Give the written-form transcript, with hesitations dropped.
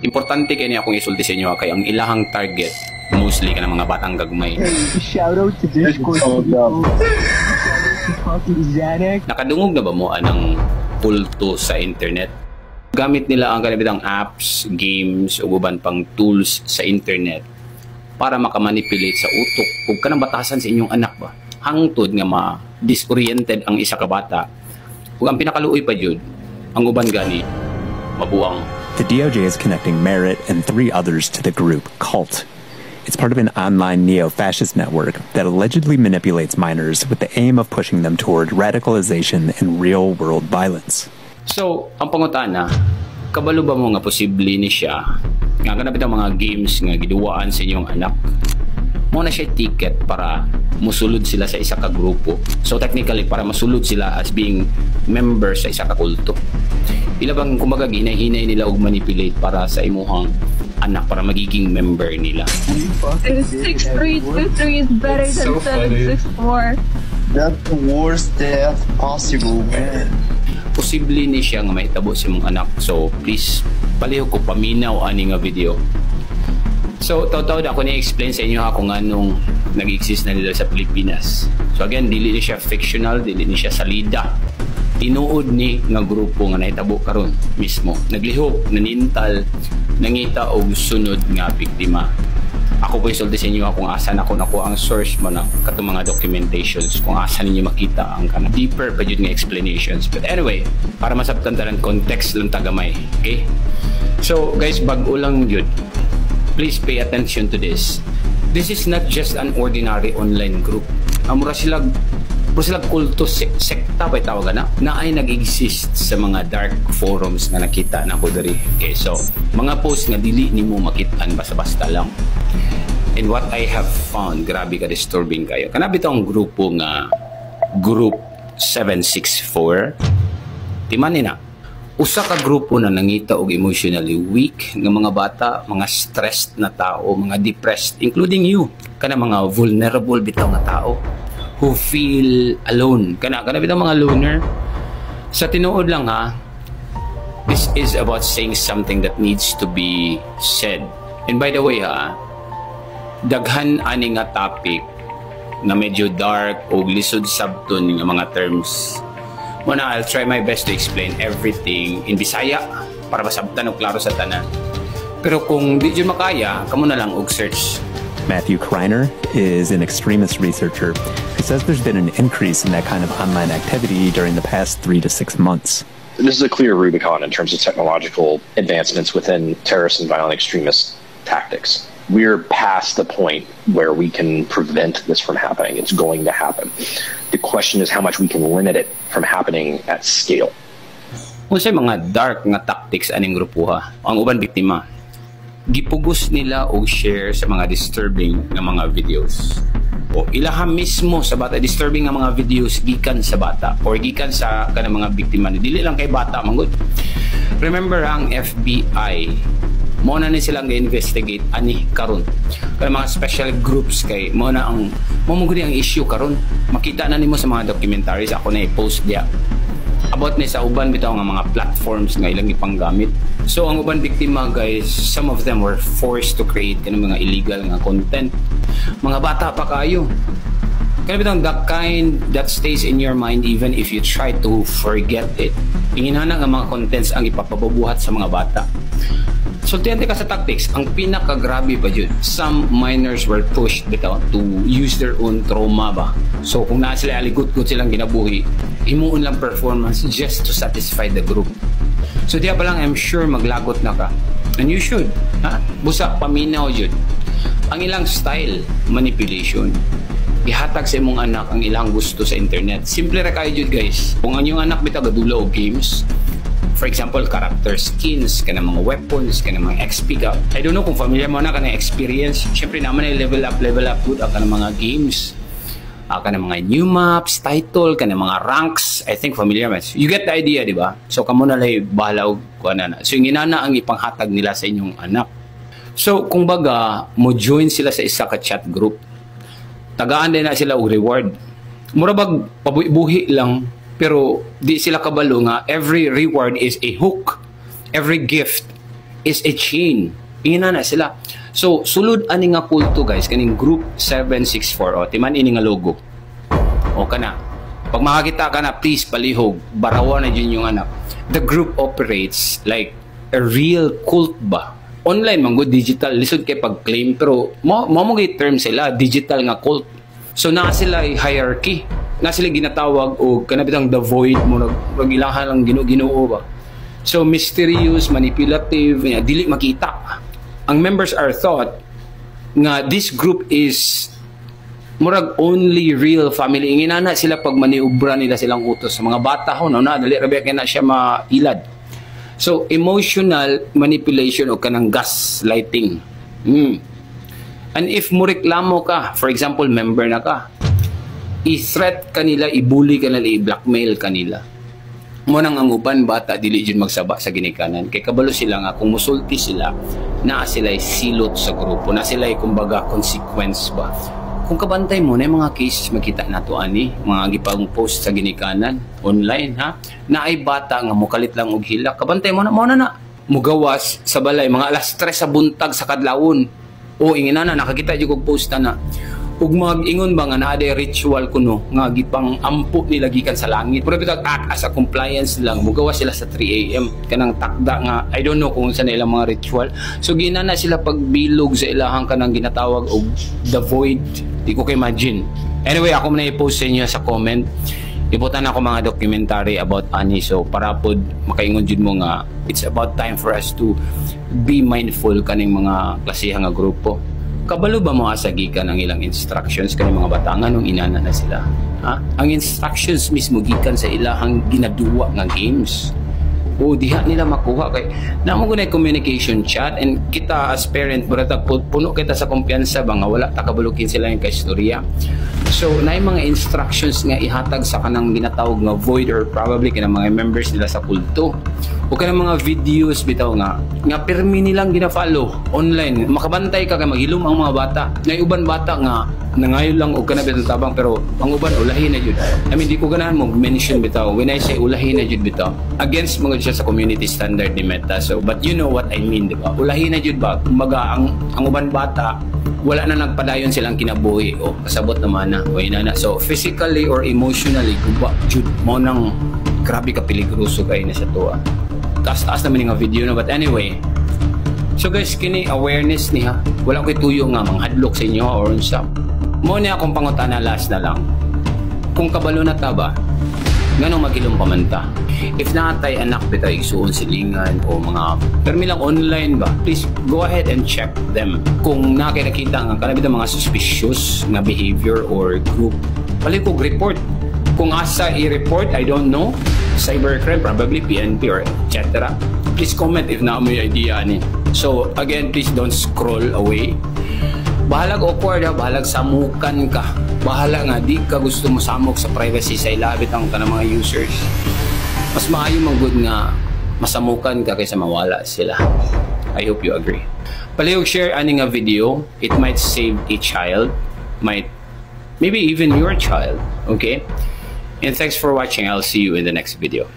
Importante kay niya akong isulti sa inyo kay ang ilahang target mostly ka ng mga batang gagmay. Shout out to Discord. Nakadungog na ba mo anang kulto sa internet? Gamit nila ang kanibitang apps, games, o uban pang tools sa internet para makamanipulate sa utok kung kanang batasan sa inyong anak ba. Hangtod nga ma-disoriented ang isa ka bata. Kung ang pinakaluoy pa jud, ang uban gani, mabuang. The DOJ is connecting Merritt and 3 others to the group Cult. It's part of an online neo-fascist network that allegedly manipulates minors with the aim of pushing them toward radicalization and real-world violence. So, ang pangutana, kabalo ba mo nga posible ni siya nga kanapit ang mga games nga giduwaan sa inyong anak? Mo na siya ticket para musulod sila sa isa ka grupo. So technically, para masulod sila as being members sa isa ka kulto. Ila bang kumbaga ginahinay nila og manipulate para sa imuhang anak para magiging member nila? 6'3", 2'3" is better than 7'6", 4". That's the worst death possible, man. Posible ni siya nga mahitabo si mong anak. So please, palihog ko paminaw ani nga video. So taw-taw na ako ni-explain sa inyo kung anong nag-exist na nila sa Pilipinas. So again, dili ni siya fictional, dili ni siya salida. Tinuod ni nga grupo nga nahitabo karon mismo. Naglihok, nanintal, nangita og sunod nga biktima. Ako po isulti sa inyo kung asan ako ang source mo na katong mga documentations, kung asan ninyo makita ang kana deeper pa yun nga explanations. But anyway, para masabtan tanan context lang tagamay. Okay? So guys, bag-o lang yun. Please pay attention to this. This is not just an ordinary online group. Amura sila kulto, sekta ba tawag na ay nag-exist sa mga dark forums na nakita na ko diri. Okay, so mga post nga dili nimo makitaan basta-basta lang. And what I have found, grabe ka disturbing kayo. Kanabi itong grupo nga Group 764. Timan na. Usa ka grupo na nangita og emotionally weak nga mga bata, mga stressed na tao, mga depressed, including you. Kana mga vulnerable bitaw nga tao who feel alone. Kana bitang mga loner. Sa tinuod lang ha, this is about saying something that needs to be said. And by the way ha, daghan ani nga topic na medyo dark o lisod sabton nga mga terms. Muna, I'll try my best to explain everything in Bisaya para masabtan o klaro sa tanan. Pero kung di dyan makaya, kamo na lang og search. Matthew Kreiner is an extremist researcher who says there's been an increase in that kind of online activity during the past 3 to 6 months. This is a clear Rubicon in terms of technological advancements within terrorist and violent extremist tactics. We're past the point where we can prevent this from happening. It's going to happen. The question is how much we can limit it from happening at scale. Kung sa mga dark nga tactics aning grupo ha, ang uban biktima, gipugos nila og share sa mga disturbing nga mga videos. O ilaha mismo sa bata, disturbing nga mga videos gikan sa bata or gikan sa kanang mga biktima. Dili lang kay bata manggod. Remember ang FBI, mo na ni silang ga-investigate ani karon. Kaya mga special groups kay mo na ang mamugudi ang issue karon. Makita na nimo sa mga documentaries ako na i-post dia about ni sa uban bitaw nga mga platforms nga ilang ipanggamit. So ang uban biktima guys, some of them were forced to create kanang mga illegal nga content. Mga bata pa kayo. Kaya bitang the kind that stays in your mind even if you try to forget it. Inginhana nga mga contents ang ipapabubuhat sa mga bata. So tiyente ka sa tactics, ang pinakagrabe pa yun, some minors were pushed bitaw to use their own trauma ba. So kung na sila aligot-gut silang ginabuhi, himuon lang performance just to satisfy the group. So diya pa lang I'm sure maglagot na ka. And you should, ha? Busa paminaw yun. Ang ilang style, manipulation. Ihatag sa imong anak ang ilang gusto sa internet. Simple ra kayo yun guys. Kung ang inyong anak bitaw gadula og games, for example, character skins, kana mga weapons, kana mga XP ka. I don't know kung familiar mo na kana experience. Siyempre naman ay level up good ang kana mga games. Kana mga new maps, title, kana mga ranks. I think familiar man. You get the idea, di ba? So kamo na lay bahala og kuana na. So yung inana ang ipanghatag nila sa inyong anak. So kung baga mo join sila sa isa ka chat group, tagaan din na sila og reward. Mura bag pabuhi lang. Pero di sila kabalo nga every reward is a hook. Every gift is a chain. Ina na sila. So sulod ani nga kulto guys kaning group 764 o timan ini nga logo. O kana. Pag makakita ka na, please palihog, barawan na dyan yung anak. The group operates like a real cult ba? Online man good digital lisod kay pag-claim pero mo term sila digital nga cult. So na sila hierarchy. Na sila ginatawag og kanabitang the void mo nagilahan lang Ginoo ba. So mysterious, manipulative, dili makita. Ang members are thought nga this group is murag only real family. Inginana sila pag maniubra nila silang utos sa mga bata ho na dali rabi kay na siya mailad. So emotional manipulation o kanang gaslighting. And if mo reklamo ka, for example member na ka, i-threat kanila, i-bully kanila, i-blackmail kanila. Mo nang ang uban bata dili jud magsaba sa ginikanan kay kabalo sila nga kung musulti sila na sila silot sa grupo, na sila kumbaga consequence ba. Kung kabantay mo na yung mga cases makita nato ani mga gipang post sa ginikanan online ha na ay bata nga mukalit lang og hila, kabantay mo na mugawas sa balay mga alas 3 sa buntag sa kadlawon o inginana nakakita jud og post na ug mag-ingon ba nga naa day ritual kuno nga gipang ampo nila gikan sa langit pero bitag as a compliance lang mugawas sila sa 3 AM kanang takda nga I don't know kung saan ilang mga ritual. So ginana sila pagbilog sa ilahang kanang ginatawag og the void. Di ko ka-imagine. Anyway, ako na i-post sa inyo sa comment. Ibutan ako mga documentary about ani. So, para po makaingon jud mo nga, it's about time for us to be mindful kaning mga klasihang nga grupo. Kabalo ba mo asagikan ang ilang instructions kaning mga batangan nung inana na sila? Ha? Ang instructions mismo gikan sa ilahang ginaduwa nga games. O diha nila makuha kay namo gunay communication chat and kita as parent buratag puno kita sa kumpiyansa ba nga wala ta kabalukin sila yung kaistorya. So naay mga instructions nga ihatag sa kanang ginatawag nga void or probably kanang mga members nila sa kulto o kanang mga videos bitaw nga permi nilang gina-follow online. Makabantay ka kay maghilom ang mga bata. Nay uban bata nga nangayon lang og kanang bitang tabang pero ang uban ulahi na jud. I mean di ko ganahan mo mention bitaw when I say ulahi na jud bitaw against mga siya sa community standard ni Meta. So but you know what I mean, di ba? Ulahi na jud ba kumbaga ang uban bata wala na nagpadayon silang kinabuhi o kasabot naman na o inana. So physically or emotionally guba jud mo nang grabe ka peligroso kay na sa tuwa. Taas naman nga video na but anyway. So guys, kini awareness niya. Wala ko'y tuyo nga manghadlok sa inyo or unsa. Mo niya akong pangutana last na lang. Kung kabalo na ta ba, nganong magilom pamanta? If natay anak bitaw igsuon silingan o mga permi lang online ba, please go ahead and check them. Kung nakita nga kanabit mga suspicious na behavior or group, palikog report. Kung asa i-report, I don't know, cybercrime, probably PNP or etc. Please comment if na mo yung idea ni. So again, please don't scroll away. Bahalag awkward ha, bahalag samukan ka. Bahala nga, di ka gusto mo samok sa privacy sa ilabit ang ka ng mga users. Mas maayo mang good nga masamukan ka kaysa mawala sila. I hope you agree. Palihog share ani nga video. It might save a child. Maybe even your child. Okay? And thanks for watching. I'll see you in the next video.